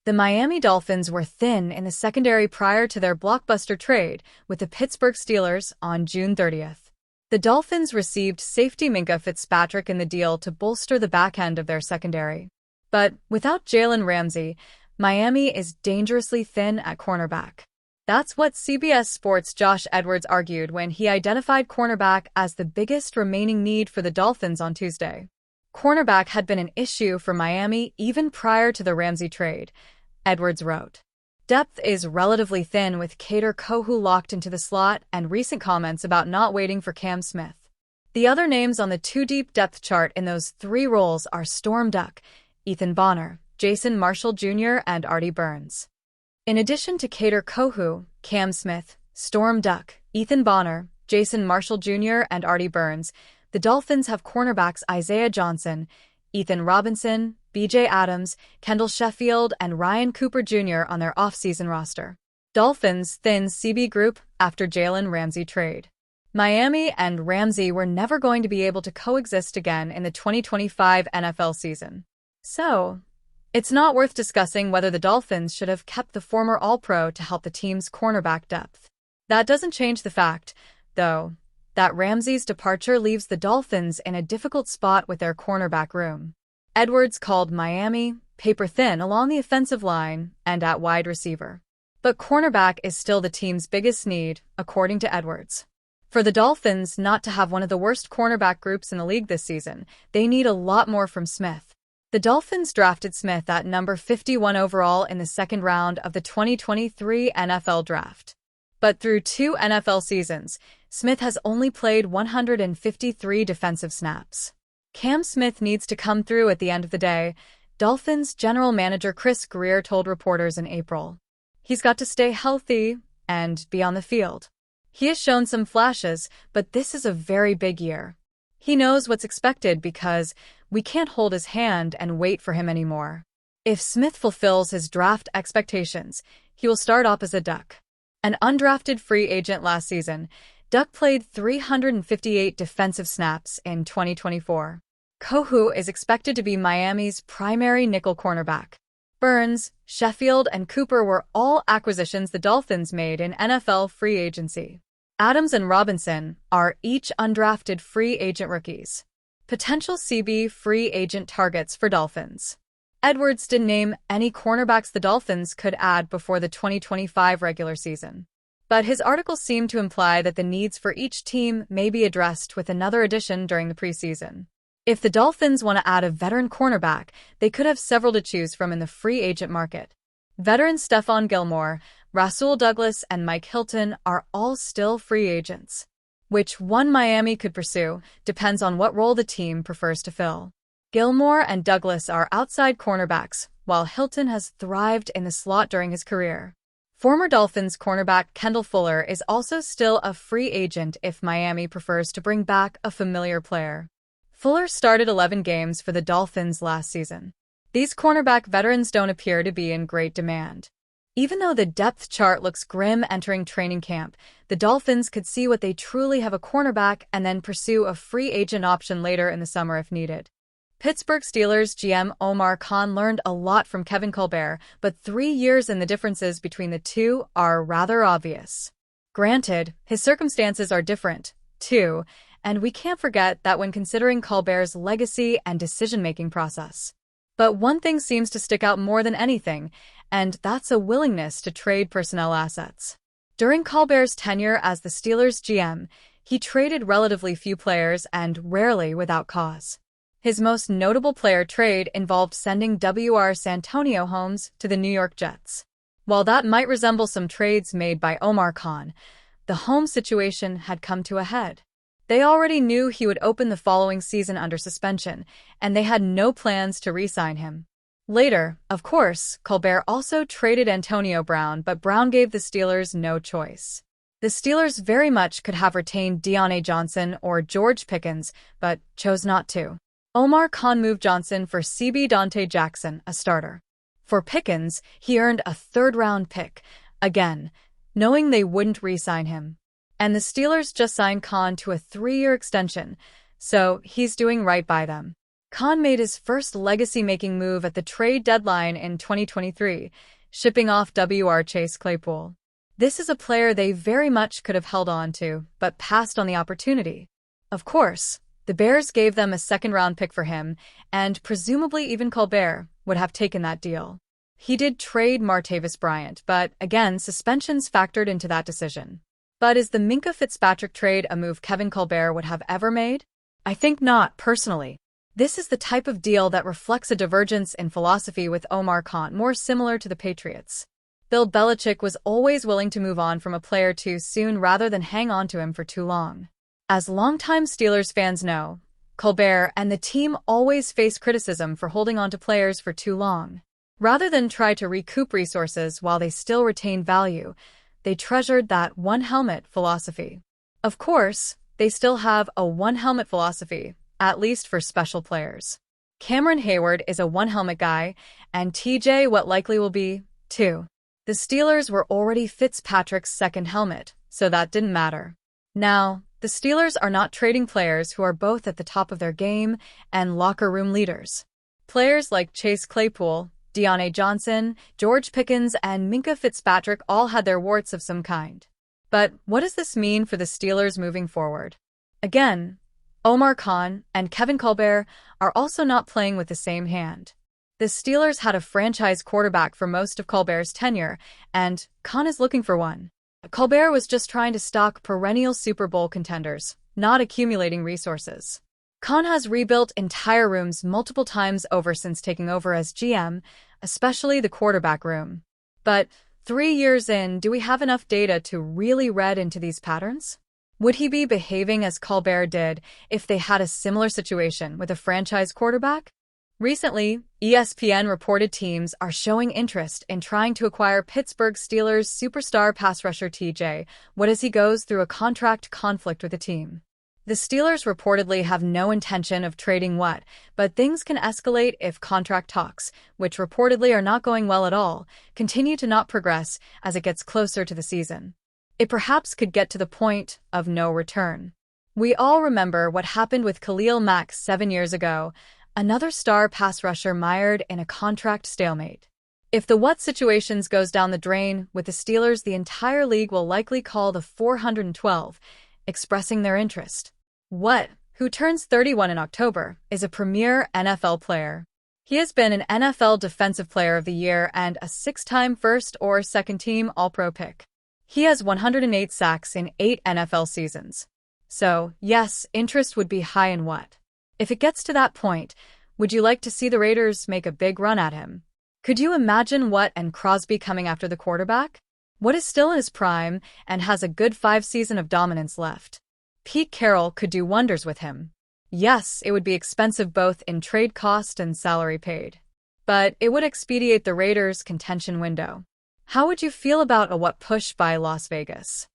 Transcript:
The Miami Dolphins were thin in the secondary prior to their blockbuster trade with the Pittsburgh Steelers on June 30th. The Dolphins received safety Minkah Fitzpatrick in the deal to bolster the back end of their secondary. But without Jalen Ramsey, Miami is dangerously thin at cornerback. That's what CBS Sports' Josh Edwards argued when he identified cornerback as the biggest remaining need for the Dolphins on Tuesday. Cornerback had been an issue for Miami even prior to the Ramsey trade, Edwards wrote. Depth is relatively thin with Kader Kohou locked into the slot and recent comments about not waiting for Cam Smith. The other names on the two-deep depth chart in those three roles are Storm Duck, Ethan Bonner, Jason Marshall Jr., and Artie Burns. In addition to Kader Kohou, Cam Smith, Storm Duck, Ethan Bonner, Jason Marshall Jr., and Artie Burns, the Dolphins have cornerbacks Isaiah Johnson, Ethan Robinson, B.J. Adams, Kendall Sheffield, and Ryan Cooper Jr. on their off-season roster. Dolphins thin CB group after Jalen Ramsey trade. Miami and Ramsey were never going to be able to coexist again in the 2025 NFL season. So, it's not worth discussing whether the Dolphins should have kept the former All-Pro to help the team's cornerback depth. That doesn't change the fact, though, that Ramsey's departure leaves the Dolphins in a difficult spot with their cornerback room. Edwards called Miami paper-thin along the offensive line and at wide receiver. But cornerback is still the team's biggest need, according to Edwards. For the Dolphins not to have one of the worst cornerback groups in the league this season, they need a lot more from Smith. The Dolphins drafted Smith at number 51 overall in the second round of the 2023 NFL Draft. But through 2 NFL seasons, Smith has only played 153 defensive snaps. Cam Smith needs to come through at the end of the day, Dolphins general manager Chris Grier told reporters in April. He's got to stay healthy and be on the field. He has shown some flashes, but this is a very big year. He knows what's expected because we can't hold his hand and wait for him anymore. If Smith fulfills his draft expectations, he will start off as a Duck. An undrafted free agent last season, Duck played 358 defensive snaps in 2024. Kohou is expected to be Miami's primary nickel cornerback. Burns, Sheffield, and Cooper were all acquisitions the Dolphins made in NFL free agency. Adams and Robinson are each undrafted free agent rookies. Potential CB free agent targets for Dolphins. Edwards didn't name any cornerbacks the Dolphins could add before the 2025 regular season. But his article seemed to imply that the needs for each team may be addressed with another addition during the preseason. If the Dolphins want to add a veteran cornerback, they could have several to choose from in the free agent market. Veterans Stephon Gilmore, Rasul Douglas, and Mike Hilton are all still free agents. Which one Miami could pursue depends on what role the team prefers to fill. Gilmore and Douglas are outside cornerbacks, while Hilton has thrived in the slot during his career. Former Dolphins cornerback Kendall Fuller is also still a free agent if Miami prefers to bring back a familiar player. Fuller started 11 games for the Dolphins last season. These cornerback veterans don't appear to be in great demand. Even though the depth chart looks grim entering training camp, the Dolphins could see what they truly have a cornerback and then pursue a free agent option later in the summer if needed. Pittsburgh Steelers GM Omar Khan learned a lot from Kevin Colbert, but 3 years in the differences between the two are rather obvious. Granted, his circumstances are different, too, and we can't forget that when considering Colbert's legacy and decision-making process. But one thing seems to stick out more than anything, and that's a willingness to trade personnel assets. During Colbert's tenure as the Steelers GM, he traded relatively few players and rarely without cause. His most notable player trade involved sending W.R. Santonio Holmes to the New York Jets. While that might resemble some trades made by Omar Khan, the Holmes situation had come to a head. They already knew he would open the following season under suspension, and they had no plans to re-sign him. Later, of course, Colbert also traded Antonio Brown, but Brown gave the Steelers no choice. The Steelers very much could have retained Deontay Johnson or George Pickens, but chose not to. Omar Khan moved Johnson for CB Dante Jackson, a starter. For Pickens, he earned a third-round pick, again, knowing they wouldn't re-sign him. And the Steelers just signed Khan to a 3-year extension, so he's doing right by them. Khan made his first legacy-making move at the trade deadline in 2023, shipping off Chase Claypool. This is a player they very much could have held on to, but passed on the opportunity. Of course, the Bears gave them a second-round pick for him, and presumably even Colbert would have taken that deal. He did trade Martavis Bryant, but again, suspensions factored into that decision. But is the Minkah Fitzpatrick trade a move Kevin Colbert would have ever made? I think not, personally. This is the type of deal that reflects a divergence in philosophy with Omar Khan, more similar to the Patriots. Bill Belichick was always willing to move on from a player too soon rather than hang on to him for too long. As longtime Steelers fans know, Colbert and the team always face criticism for holding on to players for too long. Rather than try to recoup resources while they still retain value, they treasured that one-helmet philosophy. Of course, they still have a one-helmet philosophy, at least for special players. Cameron Hayward is a one-helmet guy, and TJ Watt likely will be, too. The Steelers were already Fitzpatrick's second helmet, so that didn't matter. Now, the Steelers are not trading players who are both at the top of their game and locker room leaders. Players like Chase Claypool, Deontay Johnson, George Pickens, and Minkah Fitzpatrick all had their warts of some kind. But what does this mean for the Steelers moving forward? Again, Omar Khan and Kevin Colbert are also not playing with the same hand. The Steelers had a franchise quarterback for most of Colbert's tenure, and Khan is looking for one. Colbert was just trying to stock perennial Super Bowl contenders, not accumulating resources. Khan has rebuilt entire rooms multiple times over since taking over as GM, especially the quarterback room. But 3 years in, do we have enough data to really read into these patterns? Would he be behaving as Colbert did if they had a similar situation with a franchise quarterback? Recently, ESPN reported teams are showing interest in trying to acquire Pittsburgh Steelers superstar pass rusher TJ Watt as he goes through a contract conflict with the team. The Steelers reportedly have no intention of trading Watt, but things can escalate if contract talks, which reportedly are not going well at all, continue to not progress as it gets closer to the season. It perhaps could get to the point of no return. We all remember what happened with Khalil Mack 7 years ago, another star pass rusher mired in a contract stalemate. If the Watt situations goes down the drain with the Steelers, the entire league will likely call the 412, expressing their interest. Watt, who turns 31 in October, is a premier NFL player. He has been an NFL Defensive Player of the Year and a 6-time first or second-team All-Pro pick. He has 108 sacks in 8 NFL seasons. So, yes, interest would be high in Watt. If it gets to that point, would you like to see the Raiders make a big run at him? Could you imagine Watt and Crosby coming after the quarterback? Watt is still in his prime and has a good 5 seasons of dominance left. Pete Carroll could do wonders with him. Yes, it would be expensive both in trade cost and salary paid. But it would expedite the Raiders' contention window. How would you feel about a Watt push by Las Vegas?